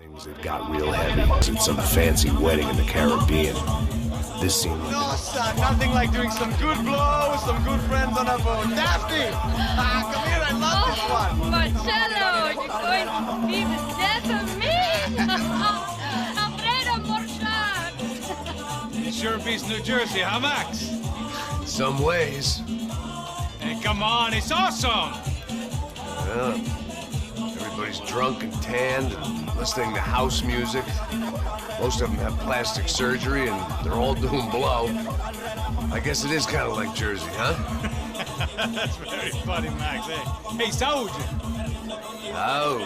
Things that got real heavy at some fancy wedding in the Caribbean. This seemed like... No, son, nothing like doing some good blow with some good friends on a boat. Daphne! Come here, I love this one. Marcello, you're going to be the death of me? Alfredo Morchat! It sure beats New Jersey, huh, Max? Some ways. Hey, come on, it's awesome! Yeah. Everybody's drunk and tanned and listening to house music. Most of them have plastic surgery and they're all doing blow. I guess it is kind of like Jersey, huh? That's very funny, Max. Hey, soldier. Oh.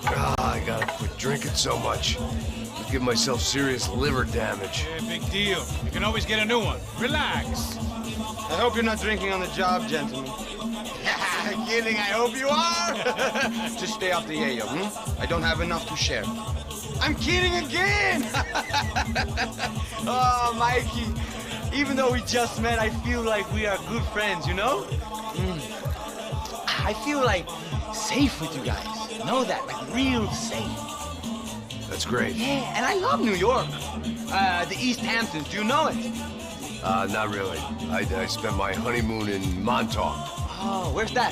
God, I gotta quit drinking so much. I give myself serious liver damage. Yeah, big deal. You can always get a new one. Relax. I hope you're not drinking on the job, gentlemen. Kidding, I hope you are. Just stay off the yayo, I don't have enough to share. I'm kidding again. Oh, Mikey. Even though we just met, I feel like we are good friends, you know? I feel like safe with you guys. Know that? Like real safe. That's great. Yeah, and I love New York. The East Hamptons, do you know it? Not really. I spent my honeymoon in Montauk. Oh, where's that?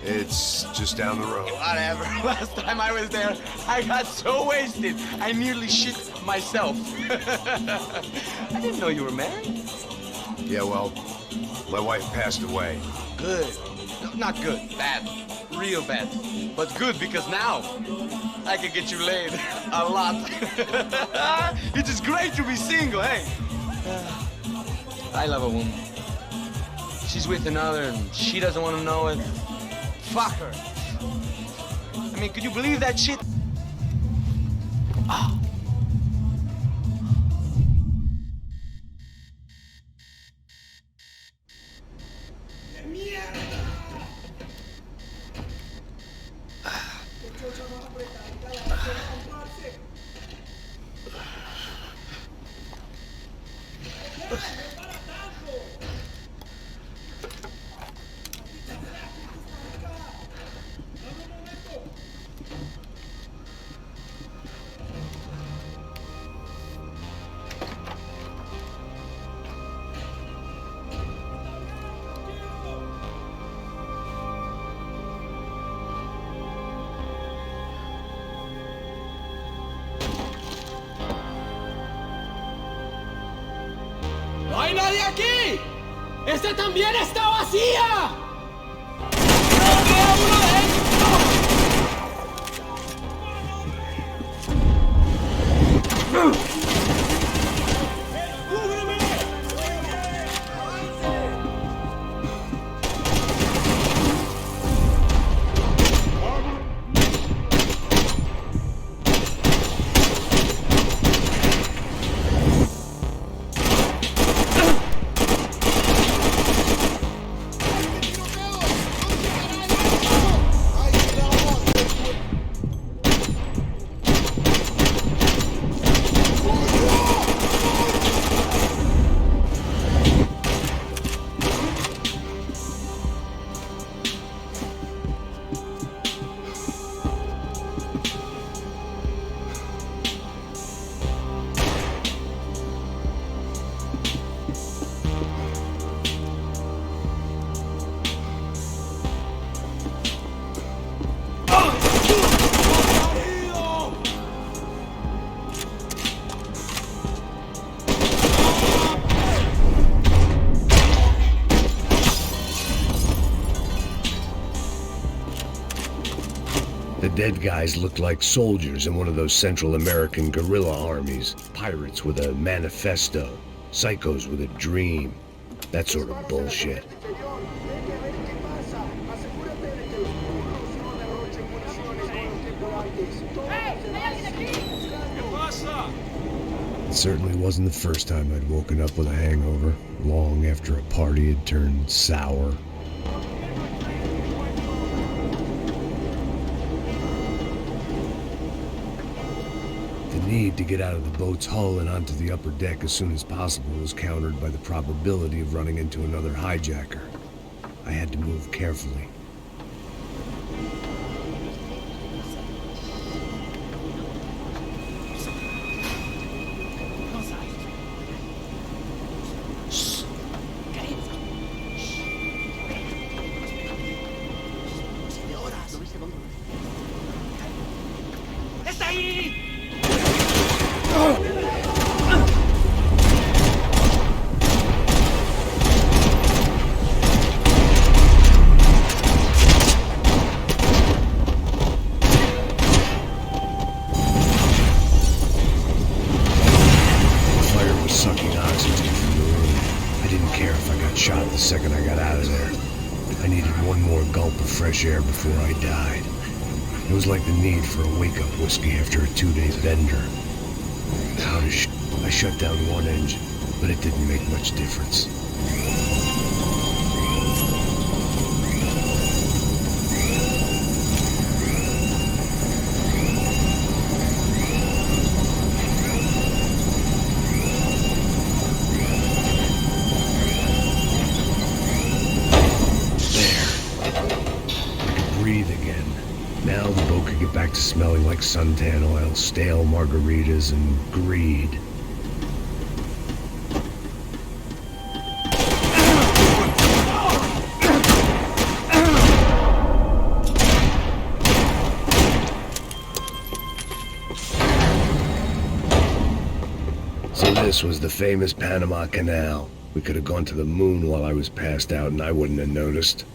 It's just down the road. Whatever. Last time I was there, I got so wasted, I nearly shit myself. I didn't know you were married. Yeah, well, my wife passed away. Good. No, not good. Bad. Real bad. But good because now I can get you laid a lot. It is great to be single, hey? I love a woman. She's with another and she doesn't want to know it. Fuck her. I mean, could you believe that shit? Oh. ¡No hay nadie aquí! ¡Este también está vacía! ¡No queda uno dentro! The dead guys looked like soldiers in one of those Central American guerrilla armies. Pirates with a manifesto. Psychos with a dream. That sort of bullshit. It certainly wasn't the first time I'd woken up with a hangover, long after a party had turned sour. The need to get out of the boat's hull and onto the upper deck as soon as possible was countered by the probability of running into another hijacker. I had to move carefully. care if I got shot the second I got out of there. I needed one more gulp of fresh air before I died. It was like the need for a wake-up whiskey after a 2-day bender. I shut down one engine, but it didn't make much difference. Now the boat could get back to smelling like suntan oil, stale margaritas, and greed. So this was the famous Panama Canal. We could have gone to the moon while I was passed out and I wouldn't have noticed.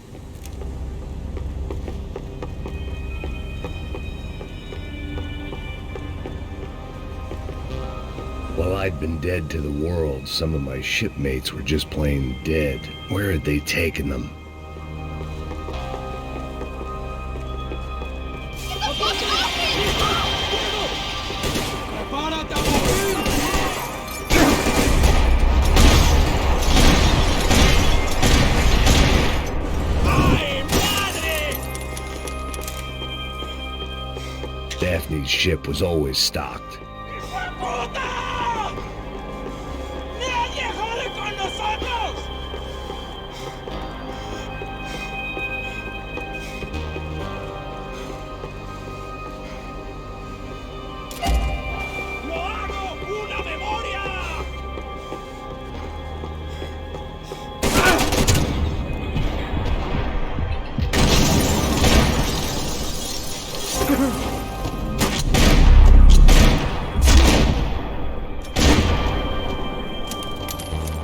While I'd been dead to the world, some of my shipmates were just plain dead. Where had they taken them? Daphne's ship was always stocked.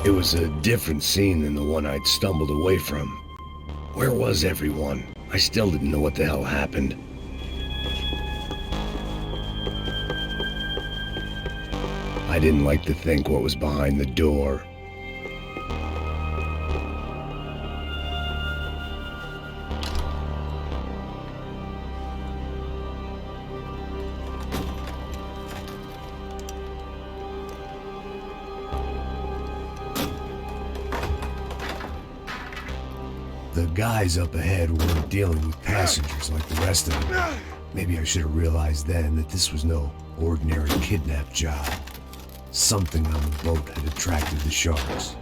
It was a different scene than the one I'd stumbled away from. Where was everyone? I still didn't know what the hell happened. I didn't like to think what was behind the door. The guys up ahead weren't dealing with passengers like the rest of them. Maybe I should have realized then that this was no ordinary kidnap job. Something on the boat had attracted the sharks.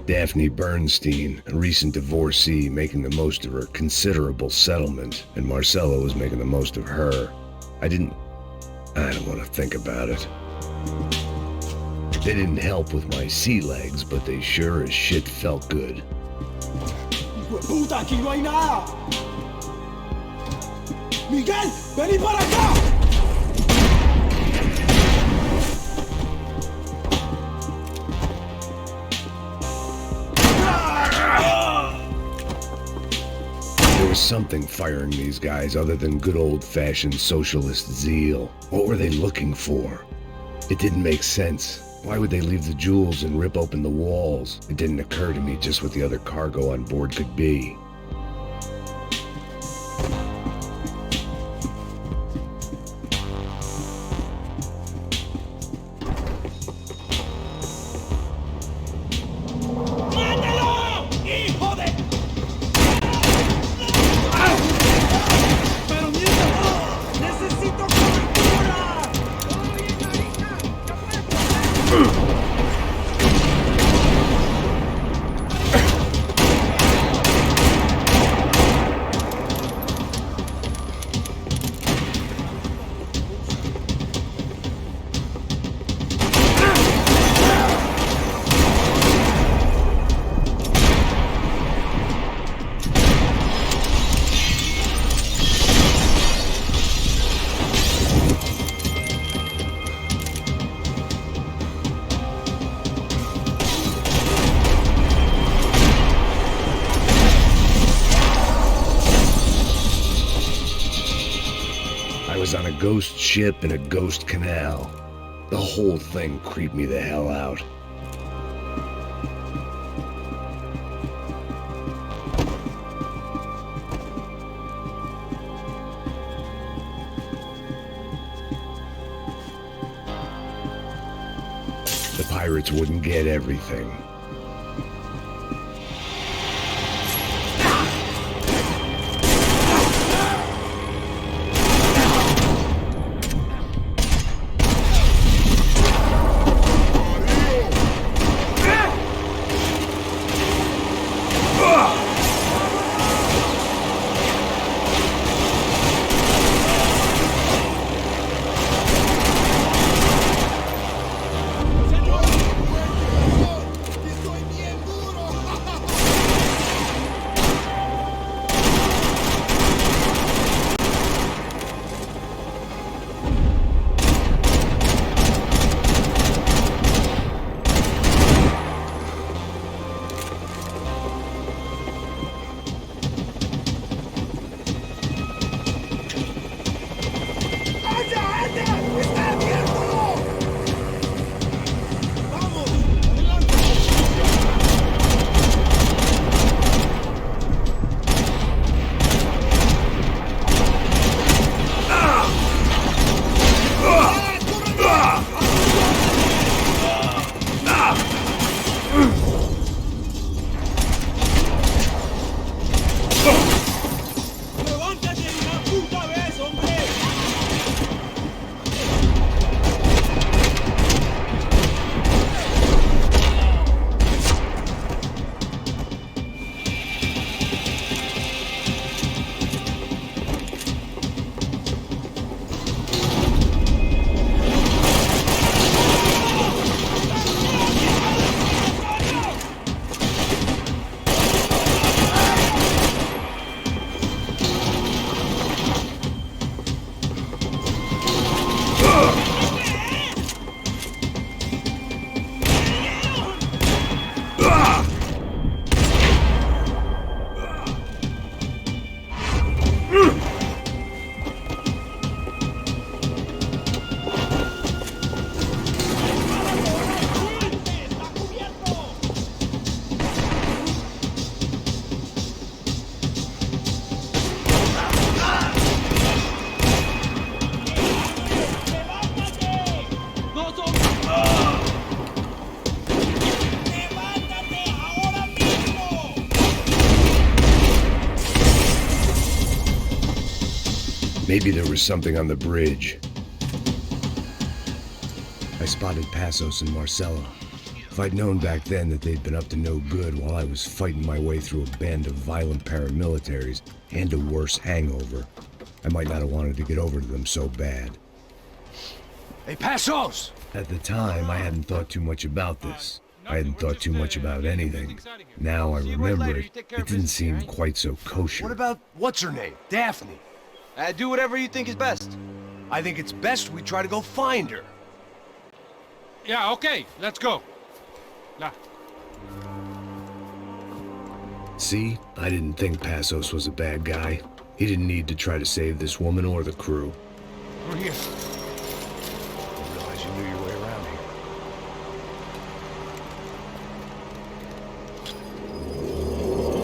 Daphne Bernstein, a recent divorcee, making the most of her considerable settlement, and Marcella was making the most of her. I don't want to think about it. They didn't help with my sea legs, but they sure as shit felt good. ¡Puta, aquí no hay nada! ¡Miguel, vení para acá! There was something firing these guys other than good old-fashioned socialist zeal. What were they looking for? It didn't make sense. Why would they leave the jewels and rip open the walls? It didn't occur to me just what the other cargo on board could be. ghost ship and a ghost canal. The whole thing creeped me the hell out. The pirates wouldn't get everything. Maybe there was something on the bridge. I spotted Passos and Marcella. If I'd known back then that they'd been up to no good while I was fighting my way through a band of violent paramilitaries and a worse hangover, I might not have wanted to get over to them so bad. Hey, Passos! At the time, I hadn't thought too much about this. I hadn't thought too much about anything. Now I remember it, it didn't seem quite so kosher. What about what's her name? Daphne. Do whatever you think is best. I think it's best we try to go find her. Yeah, okay, let's go. Nah. See? I didn't think Passos was a bad guy. He didn't need to try to save this woman or the crew. We're here. I realize you knew your way around here.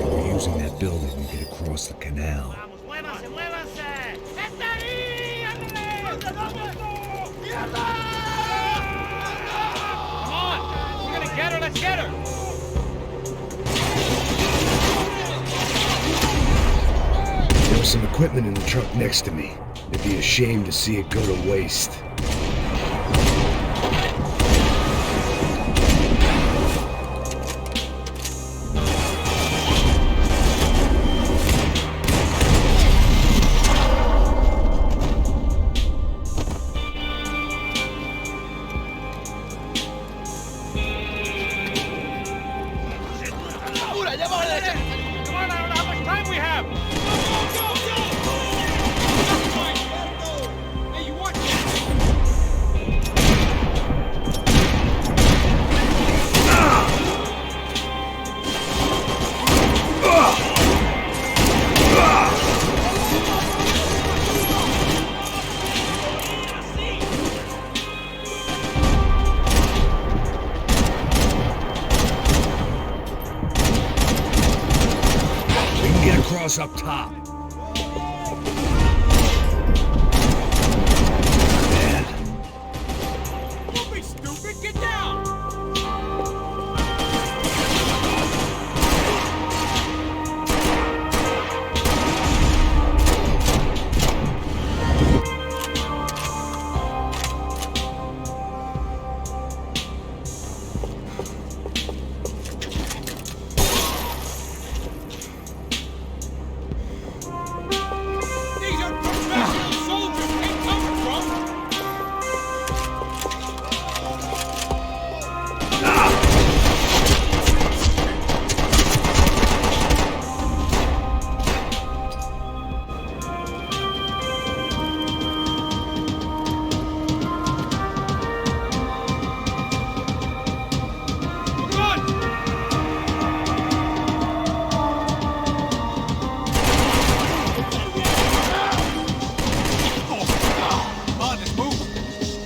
They were using that building to get across the canal. Get her, let's get her! There was some equipment in the truck next to me. It'd be a shame to see it go to waste. Come on, I don't know how much time we have! Hey, you watch cross up top. Man. Don't be stupid, get down! These are professional soldiers, ain't coming from!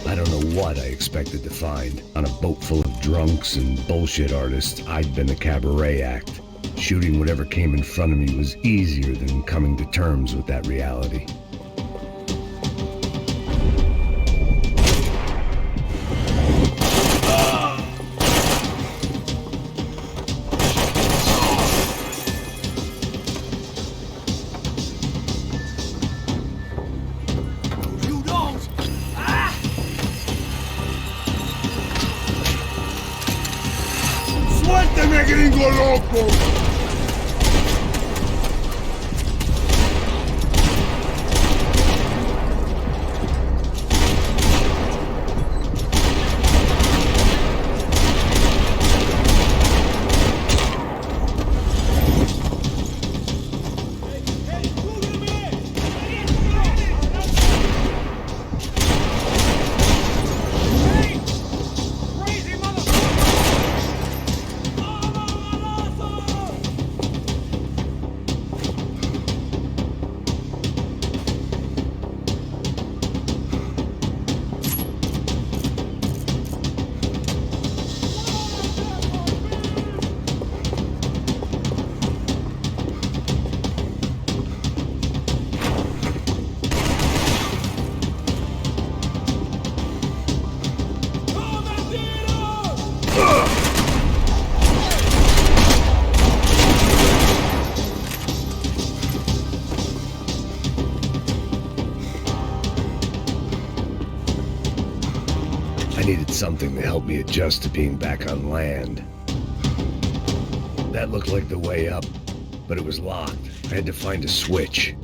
I don't know what I expected to find. On a boat full of drunks and bullshit artists, I'd been a cabaret act. Shooting whatever came in front of me was easier than coming to terms with that reality. You don't! ¡Suélteme, gringo loco! Crazy motherfucker! I needed something to help me adjust to being back on land. That looked like the way up, but it was locked. I had to find a switch.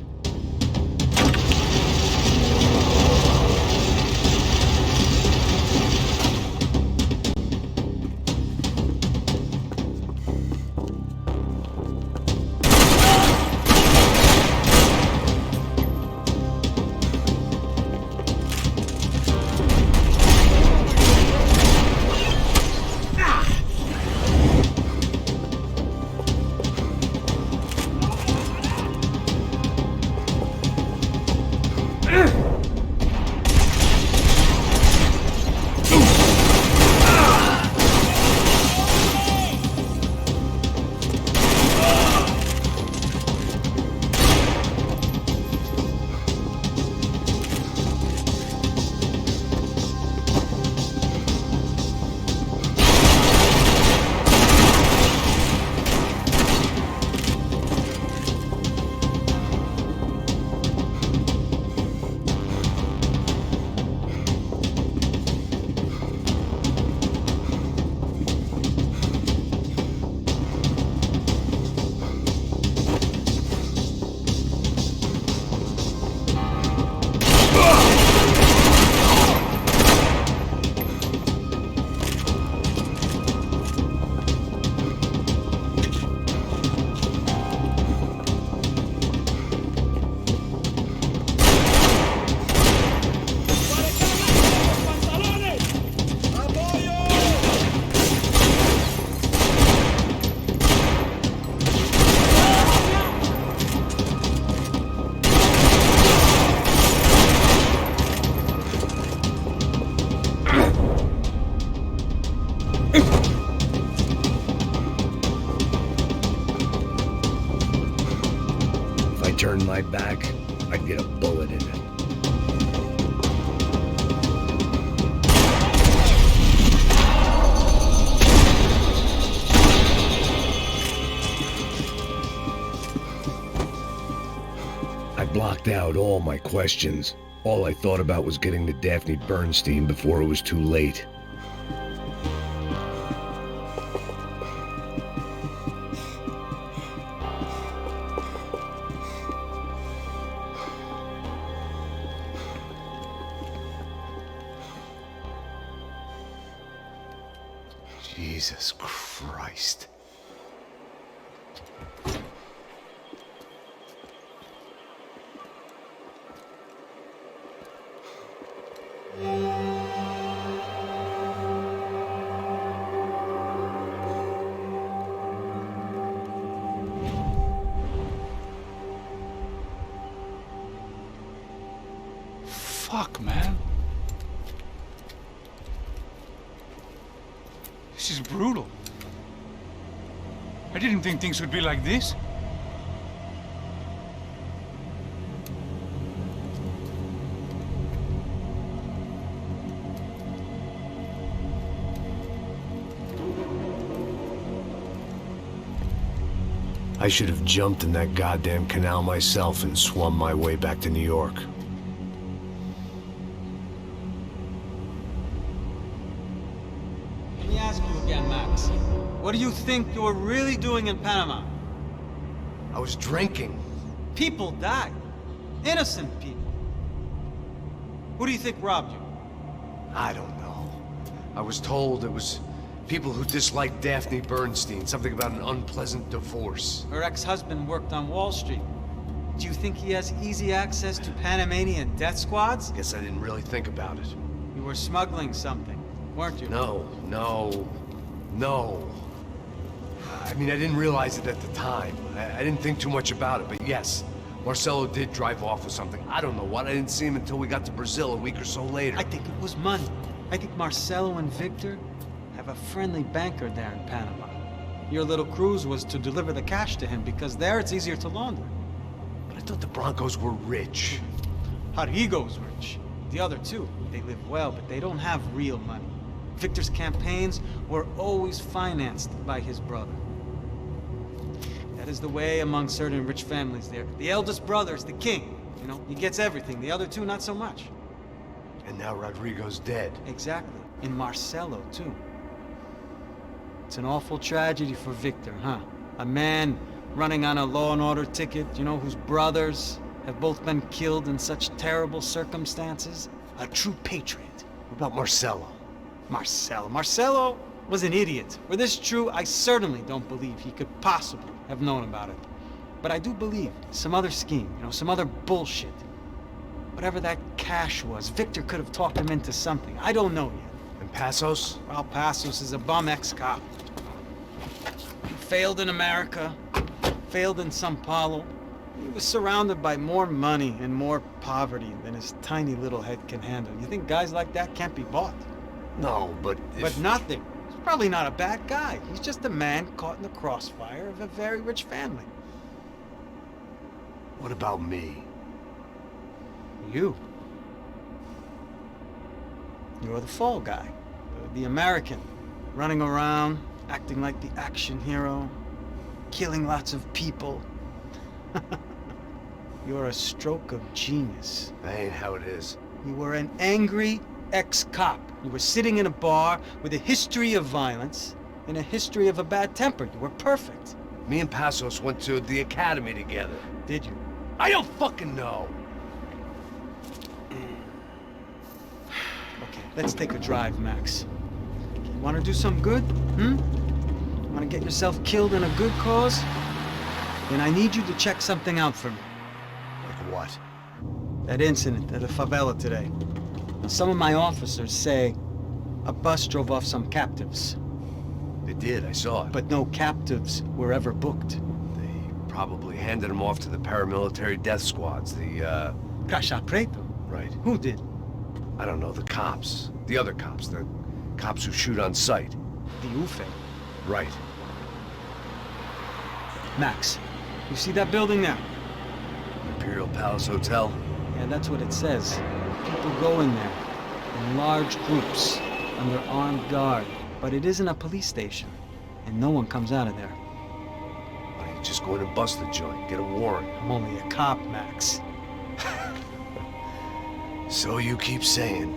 turned my back, I'd get a bullet in it. I blocked out all my questions. All I thought about was getting to Daphne Bernstein before it was too late. Jesus Christ. Fuck, man. This is brutal. I didn't think things would be like this. I should have jumped in that goddamn canal myself and swum my way back to New York. Let me ask you again, Max. What do you think you were really doing in Panama? I was drinking. People died. Innocent people. Who do you think robbed you? I don't know. I was told it was people who disliked Daphne Bernstein, something about an unpleasant divorce. Her ex-husband worked on Wall Street. Do you think he has easy access to Panamanian death squads? Guess I didn't really think about it. You were smuggling something, weren't you? No. I mean, I didn't realize it at the time. I didn't think too much about it, but yes, Marcelo did drive off with something. I don't know what. I didn't see him until we got to Brazil a week or so later. I think it was money. I think Marcelo and Victor have a friendly banker there in Panama. Your little cruise was to deliver the cash to him because there it's easier to launder. But I thought the Broncos were rich. Rodrigo's rich. The other two, they live well, but they don't have real money. Victor's campaigns were always financed by his brother. That is the way among certain rich families there. The eldest brother is the king. You know, he gets everything. The other two, not so much. And now Rodrigo's dead. Exactly. And Marcelo, too. It's an awful tragedy for Victor, huh? A man running on a law and order ticket, you know, whose brothers have both been killed in such terrible circumstances. A true patriot. What about Marcelo? Marcelo was an idiot. Were this true, I certainly don't believe he could possibly have known about it. But I do believe some other scheme, you know, some other bullshit. Whatever that cash was, Victor could have talked him into something. I don't know yet. And Passos? Well, Passos is a bum ex-cop. He failed in America, failed in Sao Paulo. He was surrounded by more money and more poverty than his tiny little head can handle. You think guys like that can't be bought? No, but if... But nothing. He's probably not a bad guy. He's just a man caught in the crossfire of a very rich family. What about me? You. You're the fall guy. The American. Running around, acting like the action hero. Killing lots of people. You're a stroke of genius. That ain't how it is. You were an angry ex-cop. You were sitting in a bar with a history of violence and a history of a bad temper. You were perfect. Me and Passos went to the academy together. Did you? I don't fucking know. Okay, let's take a drive, Max. You want to do some good? Want to get yourself killed in a good cause? Then I need you to check something out for me. Like what? That incident at the favela today. Now, some of my officers say a bus drove off some captives. They did, I saw it. But no captives were ever booked. They probably handed them off to the paramilitary death squads, the, Caixa Preto? Right. Who did? I don't know, the cops. The other cops, the cops who shoot on sight. The UFE. Right. Max, you see that building there? Imperial Palace Hotel? Yeah, that's what it says. People go in there in large groups under armed guard. But it isn't a police station, and no one comes out of there. Why don't you just go in and bust the joint, get a warrant? I'm only a cop, Max. So you keep saying.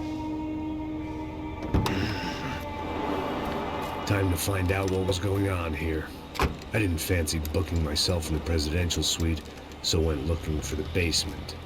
Time to find out what was going on here. I didn't fancy booking myself in the presidential suite, so went looking for the basement.